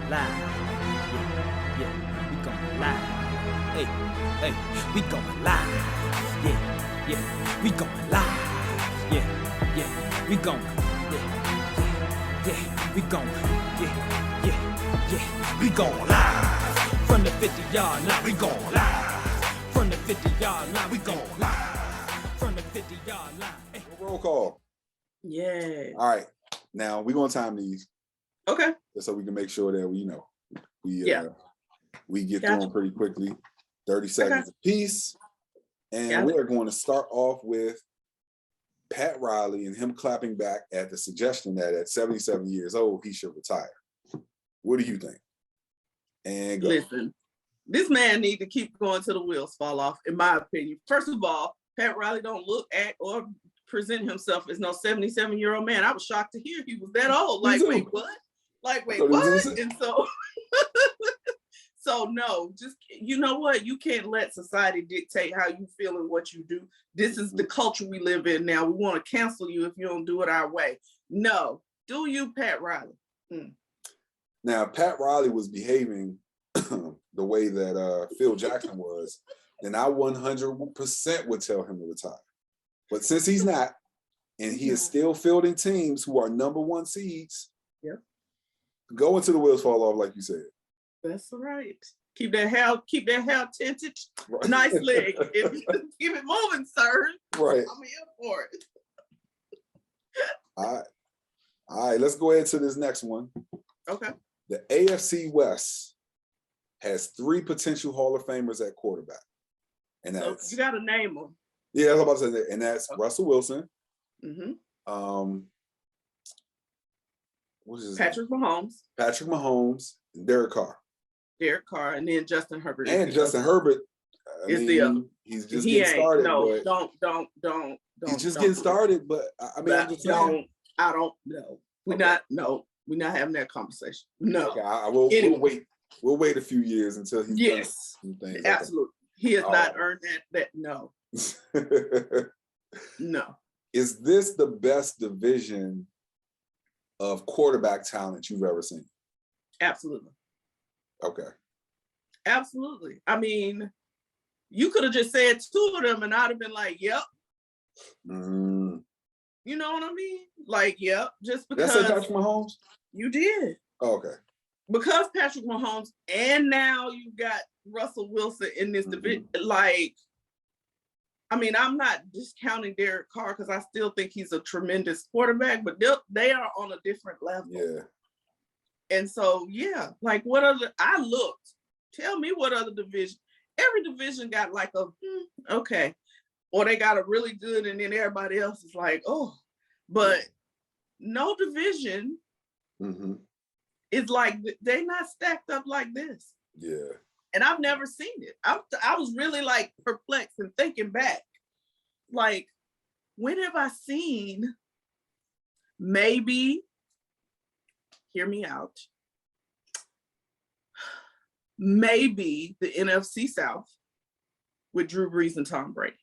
live. Yeah, yeah, we going live. Hey, we going live. Yeah, we going live. Yeah, we going. Yeah, we going. Yeah, we going live. From the 50-yard line, we going live. From the 50-yard line, we going live. From the 50-yard line. Hey. Roll call. Yeah. All right. Now we're gonna time these. Okay. So we can make sure that we get through them pretty quickly. 30 seconds apiece. And we are going to start off with Pat Riley and him clapping back at the suggestion that at 77 years old, he should retire. What do you think? And go. Listen, this man need to keep going till the wheels fall off, in my opinion. First of all, Pat Riley don't look at or present himself as no 77-year-old man. I was shocked to hear he was that old. Like, wait, what? Like, wait, what? And so, so no, just, you know what? You can't let society dictate how you feel and what you do. This is the culture we live in now. We want to cancel you if you don't do it our way. No, do you, Pat Riley? Now, Pat Riley was behaving the way that Phil Jackson was, then I 100% would tell him to retire. But since he's not, and he is still fielding teams who are number one seeds, go until the wheels fall off, like you said. That's right. Keep that hair tinted, right. Nice leg. Keep it moving, sir. Right. I'm here for it. All right. Let's go ahead to this next one. Okay. The AFC West has 3 potential Hall of Famers at quarterback, and that's so you got to name them. Yeah, I was about to say that, and that's Russell Wilson. Mm-hmm. What is his Patrick name? Mahomes. Patrick Mahomes, and Derek Carr. Derek Carr, and then Justin Herbert. And Justin Herbert is the other. He's just getting started. No, don't. He's just getting started, but I mean, I'm just saying. I don't know. We're not having that conversation. No. Okay, we'll wait a few years until he's done some things. Absolutely. Okay. He has not earned that. No. No. Is this the best division of quarterback talent you've ever seen? Absolutely. Okay. Absolutely. I mean, you could have just said 2 of them and I'd have been like, yep. You know what I mean? Like, yep. Just because. That's Patrick Mahomes? You did. Oh, okay. Because Patrick Mahomes, and now you've got Russell Wilson in this division. Like, I mean, I'm not discounting Derek Carr because I still think he's a tremendous quarterback, but they are on a different level. Yeah. And so, like what other, I looked, tell me what other division, every division got like a, okay. Or they got a really good and then everybody else is like, oh, but no division is like, they not stacked up like this. Yeah. And I've never seen it. I was really like perplexed and thinking back, like, when have I seen, maybe, hear me out, maybe the NFC South with Drew Brees and Tom Brady.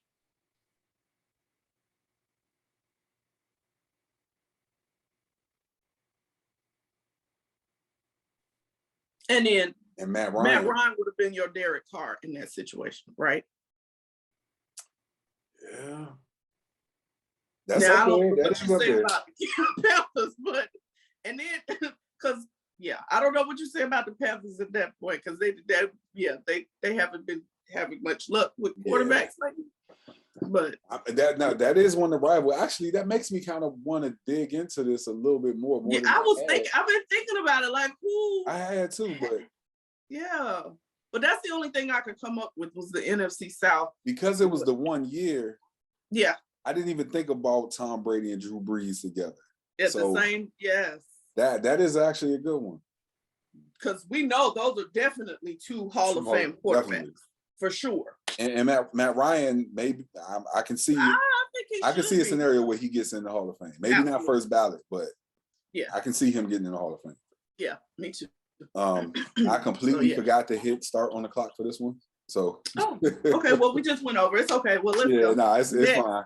And then Matt Ryan would have been your Derek Carr in that situation, right? Yeah. That's now, okay. I don't know what you say about the Panthers, but, and then, because, I don't know what you say about the Panthers at that point, because they haven't been having much luck with quarterbacks lately. But that is one of the rival. Actually, that makes me kind of want to dig into this a little bit more. I've been thinking about it, like, who? I had too, but but that's the only thing I could come up with was the NFC South. Because it was the 1 year. Yeah. I didn't even think about Tom Brady and Drew Brees together. It's the same, yes. That is actually a good one. Because we know those are definitely 2 Hall of Fame quarterbacks. Definitely. For sure. And Matt Ryan, maybe I can see I can see a scenario where he gets in the Hall of Fame. Maybe not first ballot, but I can see him getting in the Hall of Fame. Yeah, me too. I completely forgot to hit start on the clock for this one. So okay, well, we just went over. It's okay. Well, let's go. No, it's fine.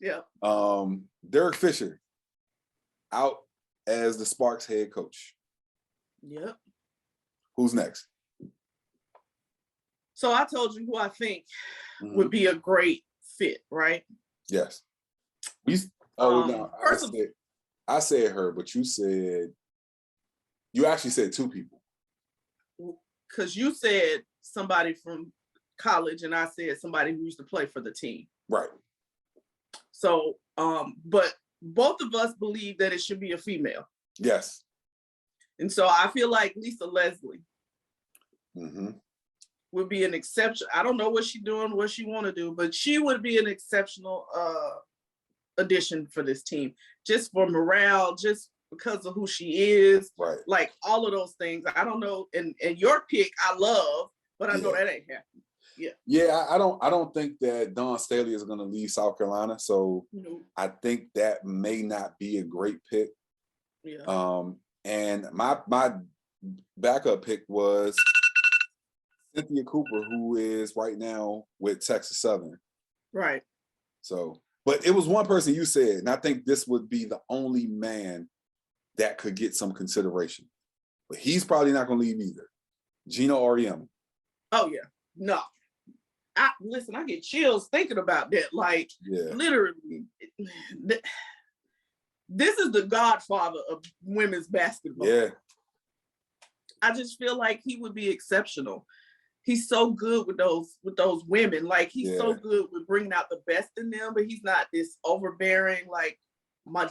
Yeah. Derek Fisher out as the Sparks head coach. Yep. Who's next? So I told you who I think would be a great fit, right? Yes. I said her, but you actually said two people. Because you said somebody from college and I said somebody who used to play for the team. Right. So, but both of us believe that it should be a female. Yes. And so I feel like Lisa Leslie would be an exception. I don't know what she's doing, what she want to do, but she would be an exceptional addition for this team, just for morale, just because of who she is. Right. Like all of those things. I don't know. And your pick, I love, but I know that ain't happening. Yeah. Yeah, I don't think that Dawn Staley is going to leave South Carolina. So I think that may not be a great pick. Yeah. And my backup pick was Cynthia Cooper, who is right now with Texas Southern. Right. So, but it was one person you said, and I think this would be the only man that could get some consideration. But he's probably not going to leave either. Gino Auriemma. Oh, yeah. No. Listen, I get chills thinking about that. Like, literally, this is the godfather of women's basketball. Yeah. I just feel like he would be exceptional. He's so good with those women. Like, he's so good with bringing out the best in them, but he's not this overbearing, like,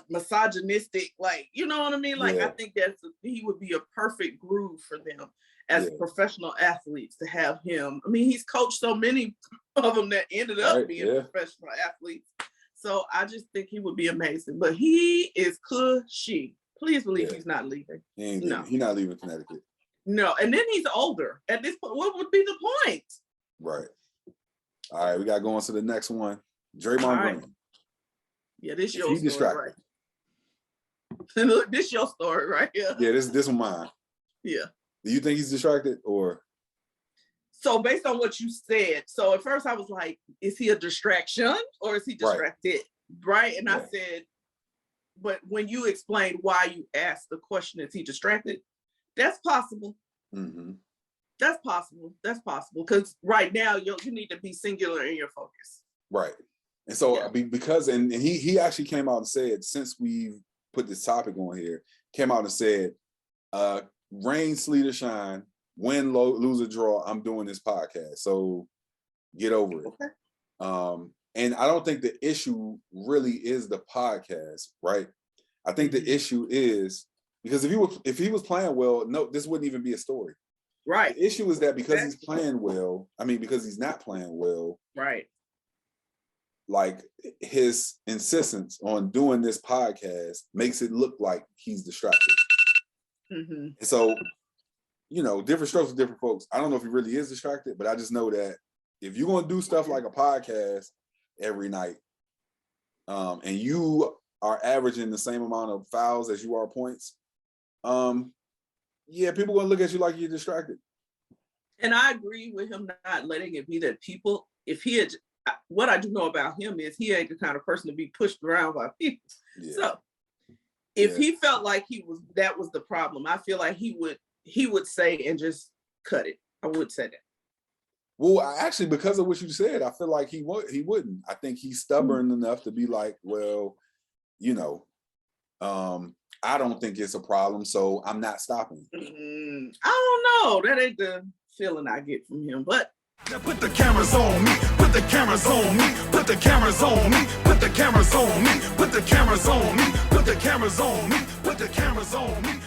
misogynistic, like, you know what I mean? Like, I think he would be a perfect groove for them as professional athletes to have him. I mean, he's coached so many of them that ended up being professional athletes. So I just think he would be amazing. But he is cushy. Please believe he's not leaving. He's not leaving Connecticut. No, and then he's older. At this point, what would be the point? Right. All right, we got to go on to the next one. Draymond Green. Yeah, this your story, right? Look, this your story right here. Yeah, this one mine. Yeah. Do you think he's distracted or? So based on what you said, so at first I was like, is he a distraction or is he distracted? Right. And I said, but when you explained why you asked the question, is he distracted? That's possible. That's possible. That's possible. Because right now you need to be singular in your focus. Right. And so because he actually came out and said, since we've put this topic on here, came out and said, rain, sleet, or shine, win, lose, or draw, I'm doing this podcast. So get over it. Okay. And I don't think the issue really is the podcast, right? I think the issue is because if he was playing well, no, this wouldn't even be a story. Right. The issue is that because he's playing well, because he's not playing well. Right. Like his insistence on doing this podcast makes it look like he's distracted. And so, different strokes for different folks. I don't know if he really is distracted, but I just know that if you're going to do stuff like a podcast every night, and you are averaging the same amount of fouls as you are points, people are going to look at you like you're distracted. And I agree with him not letting it be that people, what I do know about him is he ain't the kind of person to be pushed around by people. Yeah. So if he felt like that was the problem, I feel like he would say and just cut it. I would say that. Well, actually, because of what you said, I feel like he wouldn't. I think he's stubborn enough to be like, well, I don't think it's a problem, so I'm not stopping. I don't know. That ain't the feeling I get from him, but. Now put the cameras on me, put the cameras on me, put the cameras on me, put the cameras on me, put the cameras on me, put the cameras on me, put the cameras on me.